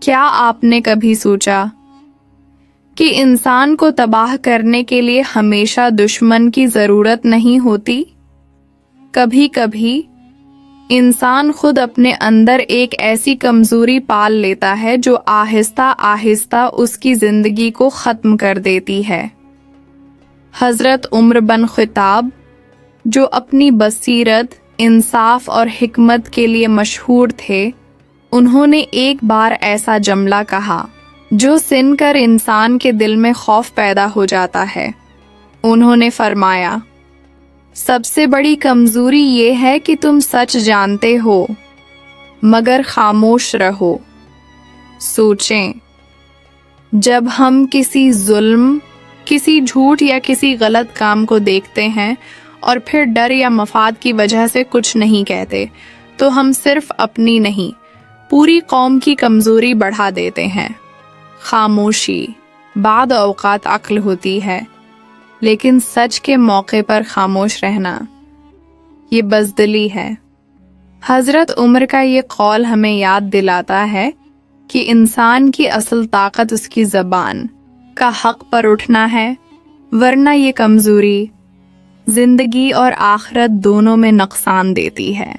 کیا آپ نے کبھی سوچا کہ انسان کو تباہ کرنے کے لیے ہمیشہ دشمن کی ضرورت نہیں ہوتی؟ کبھی کبھی انسان خود اپنے اندر ایک ایسی کمزوری پال لیتا ہے جو آہستہ آہستہ اس کی زندگی کو ختم کر دیتی ہے۔ حضرت عمر بن خطاب، جو اپنی بصیرت، انصاف اور حکمت کے لیے مشہور تھے، انہوں نے ایک بار ایسا جملہ کہا جو سن کر انسان کے دل میں خوف پیدا ہو جاتا ہے۔ انہوں نے فرمایا، سب سے بڑی کمزوری یہ ہے کہ تم سچ جانتے ہو مگر خاموش رہو۔ سوچیں، جب ہم کسی ظلم، کسی جھوٹ یا کسی غلط کام کو دیکھتے ہیں اور پھر ڈر یا مفاد کی وجہ سے کچھ نہیں کہتے، تو ہم صرف اپنی نہیں، پوری قوم کی کمزوری بڑھا دیتے ہیں۔ خاموشی بعض اوقات عقل ہوتی ہے، لیکن سچ کے موقع پر خاموش رہنا یہ بزدلی ہے۔ حضرت عمر کا یہ قول ہمیں یاد دلاتا ہے کہ انسان کی اصل طاقت اس کی زبان کا حق پر اٹھنا ہے، ورنہ یہ کمزوری زندگی اور آخرت دونوں میں نقصان دیتی ہے۔